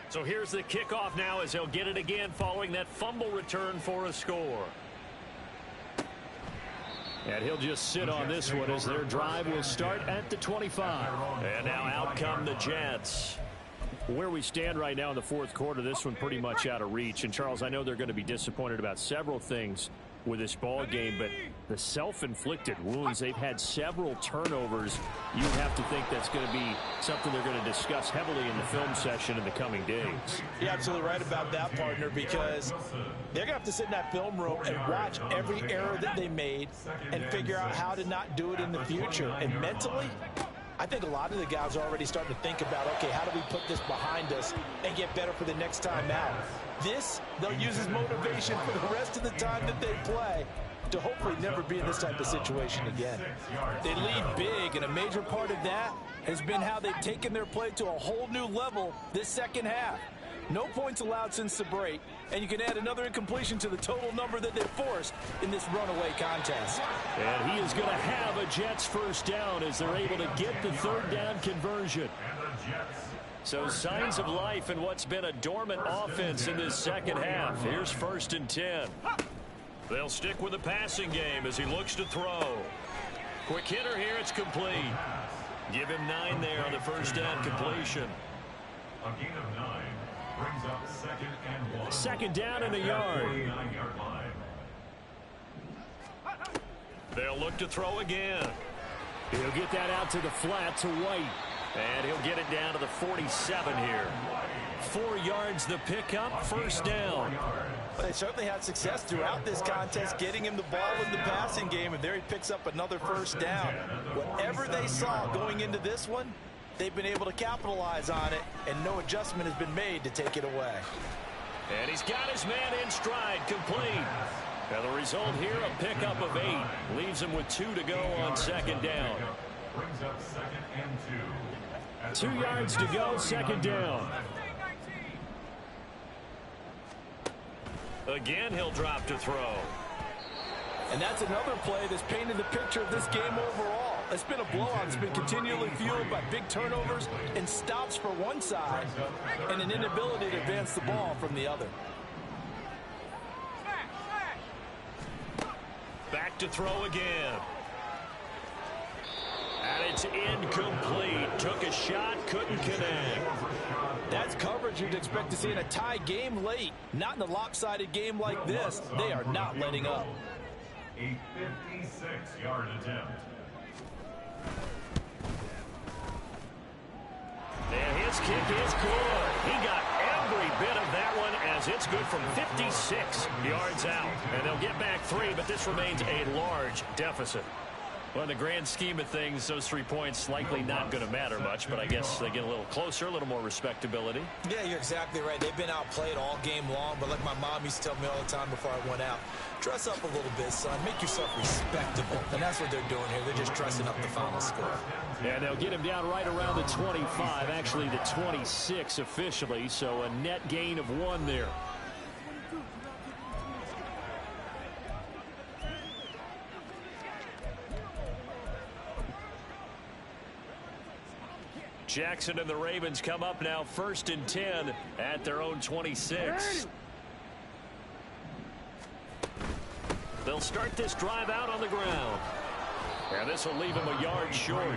So here's the kickoff now as they'll get it again following that fumble return for a score. And he'll just sit on this one as their drive will start at the 25. And now out come the Jets. Where we stand right now in the fourth quarter, this one pretty much out of reach. And, Charles, I know they're going to be disappointed about several things with this ball game, but the self-inflicted wounds, they've had several turnovers. You have to think that's going to be something they're going to discuss heavily in the film session in the coming days. You're absolutely right about that, partner, because they're going to have to sit in that film room and watch every error that they made and figure out how to not do it in the future. And mentally, I think a lot of the guys are already starting to think about, okay, how do we put this behind us and get better for the next time out? This, they'll use as motivation for the rest of the time that they play to hopefully never be in this type of situation again. They lead big, and a major part of that has been how they've taken their play to a whole new level this second half. No points allowed since the break, and you can add another incompletion to the total number that they've forced in this runaway contest. And he is going to have a Jets first down as they're able to get the third down conversion. So signs of life in what's been a dormant offense in this second half. Here's 1st and 10. They'll stick with the passing game as he looks to throw. Quick hitter here, it's complete. Give him 9 there on the first down completion. A gain of 9 brings up 2nd and 1. Second down and a yard. 49-yard line. They'll look to throw again. He'll get that out to the flat to White. And he'll get it down to the 47 here. 4 yards the pickup, first down. Well, they certainly had success throughout this contest getting him the ball in the passing game, and there he picks up another first down. Whatever they saw going into this one, they've been able to capitalize on it, and no adjustment has been made to take it away. And he's got his man in stride, complete. Now the result here, a pickup of 8. Leaves him with 2 to go on second down. Brings up 2nd and 2. 2 yards to go, second down. Again, he'll drop to throw. And that's another play that's painted the picture of this game overall. It's been a blowout. It's been continually fueled by big turnovers and stops for one side and an inability to advance the ball from the other. Back to throw again. And it's incomplete. Took a shot, couldn't connect. That's coverage you'd expect to see in a tie game late. Not in a lopsided game like this. They are not letting up. A 56-yard attempt. And his kick is good. He got every bit of that one as it's good from 56 yards out. And they'll get back 3, but this remains a large deficit. Well, in the grand scheme of things, those 3 points likely not going to matter much, but I guess they get a little closer, a little more respectability. Yeah, you're exactly right. They've been outplayed all game long, but like my mom used to tell me all the time before I went out, dress up a little bit, son. Make yourself respectable. And that's what they're doing here. They're just dressing up the final score. Yeah, they'll get him down right around the 25, actually the 26 officially, so a net gain of 1 there. Jackson and the Ravens come up now 1st and 10 at their own 26. They'll start this drive out on the ground. And this will leave him a yard short.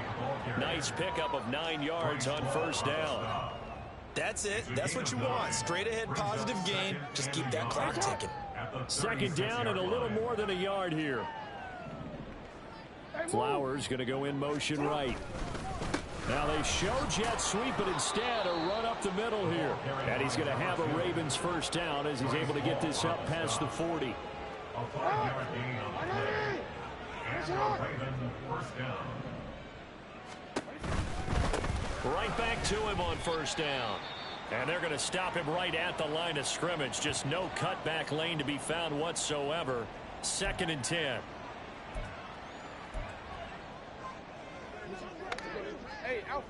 Nice pickup of 9 yards on 1st down. That's it. That's what you want. Straight ahead positive gain. Just keep that clock ticking. 2nd down and a little more than a yard here. Flowers going to go in motion right. Now they show jet sweep, but instead a run up the middle here. And he's going to have a Ravens 1st down as he's able to get this up past the 40. A 5-yard gain on the play. And the Ravens 1st down. Right back to him on 1st down. And they're going to stop him right at the line of scrimmage. Just no cutback lane to be found whatsoever. 2nd and 10. Hey, out.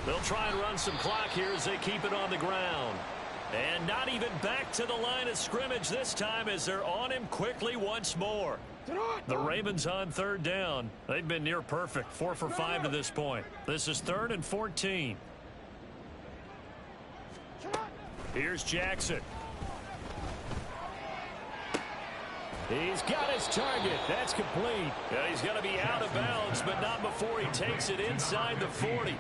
They'll try and run some clock here as they keep it on the ground. And not even back to the line of scrimmage this time as they're on him quickly once more. The Ravens on 3rd down. They've been near perfect. 4 for 5 to this point. This is 3rd and 14. Here's Jackson. He's got his target. That's complete. Yeah, he's going to be out of bounds, but not before he takes it inside the 40.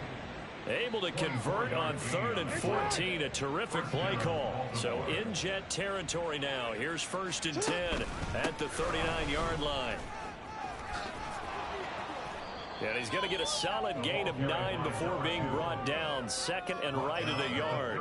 Able to convert on 3rd and 14. A terrific play call. So in jet territory now. Here's 1st and 10 at the 39-yard line. And he's going to get a solid gain of 9 before being brought down. 2nd and right at a yard.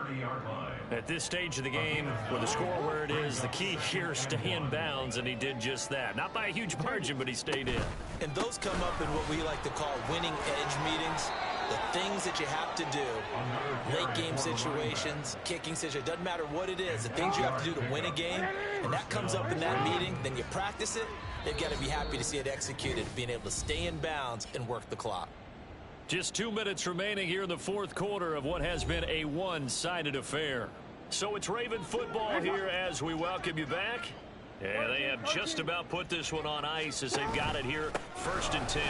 At this stage of the game, with the score where it is, the key here, stay in bounds, and he did just that. Not by a huge margin, but he stayed in. And those come up in what we like to call winning edge meetings. The things that you have to do, late game situations, kicking situations, doesn't matter what it is, the things you have to do to win a game, and that comes up in that meeting, then you practice it. They've got to be happy to see it executed, being able to stay in bounds and work the clock. Just 2 minutes remaining here in the 4th quarter of what has been a one-sided affair. So it's Raven football here as we welcome you back. And they have just about put this one on ice as they've got it here 1st and 10.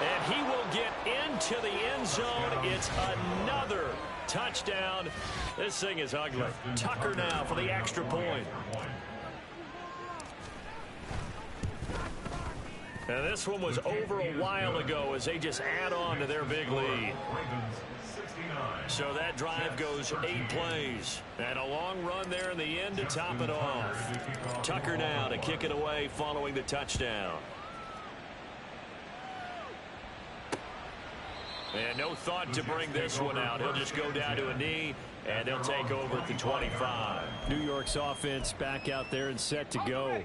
And he will get into the end zone. It's another touchdown. This thing is ugly. Tucker now for the extra point. And this one was over a while ago as they just add on to their big lead. So that drive goes 8 plays. And a long run there in the end to top it off. Tucker now to kick it away following the touchdown. And no thought to bring this one out. He'll just go down to a knee, and they'll take over at the 25. New York's offense back out there and set to go.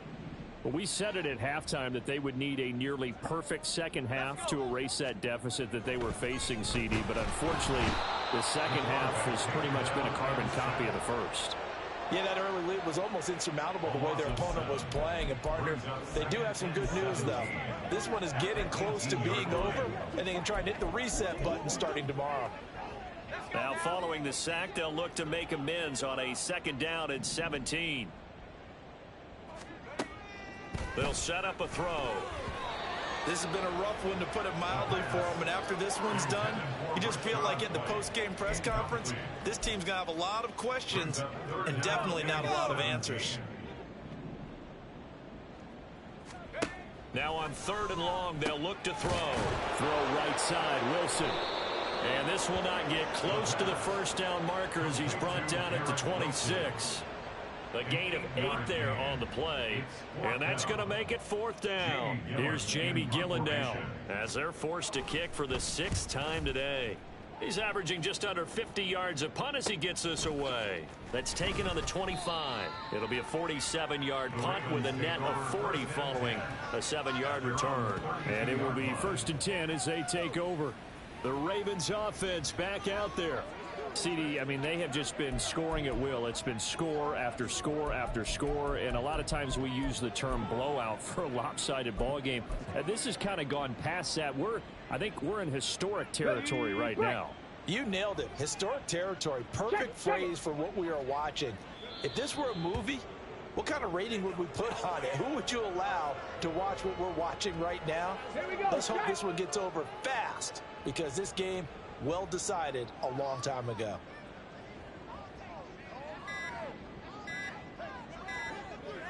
Well, we said it at halftime that they would need a nearly perfect second half to erase that deficit that they were facing, CD. But unfortunately, the second half has pretty much been a carbon copy of the first. Yeah, that early lead was almost insurmountable the way their opponent was playing. And, partner, they do have some good news, though. This one is getting close to being over, and they can try and hit the reset button starting tomorrow. Now, following the sack, they'll look to make amends on a 2nd down and 17. They'll set up a throw. This has been a rough one, to put it mildly, for him. And after this one's done, you just feel like at the post-game press conference, this team's going to have a lot of questions and definitely not a lot of answers. Now on 3rd and long, they'll look to throw. Throw right side, Wilson. And this will not get close to the first down marker as he's brought down at the 26. A gain of 8 there on the play. And that's going to make it 4th down. Here's Jamie Gillendow as they're forced to kick for the 6th time today. He's averaging just under 50 yards a punt as he gets this away. That's taken on the 25. It'll be a 47-yard punt with a net of 40 following a 7-yard return. And it will be 1st and 10 as they take over. The Ravens offense back out there. CD, I mean, they have just been scoring at will. It's been score after score after score, and a lot of times we use the term blowout for a lopsided ball game. This has kind of gone past that. I think we're in historic territory right now. You nailed it. Historic territory. Perfect phrase for what we are watching. If this were a movie, what kind of rating would we put on it? Who would you allow to watch what we're watching right now? Let's hope this one gets over fast, because this game, well decided a long time ago.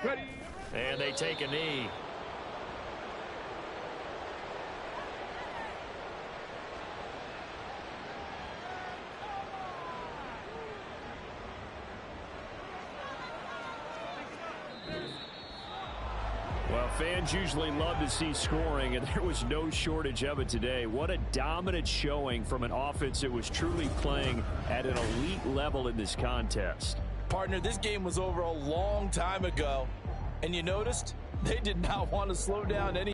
Ready. And they take a knee. Well, fans usually love to see scoring, and there was no shortage of it today. What a dominant showing from an offense that was truly playing at an elite level in this contest. Partner, this game was over a long time ago, and you noticed they did not want to slow down any.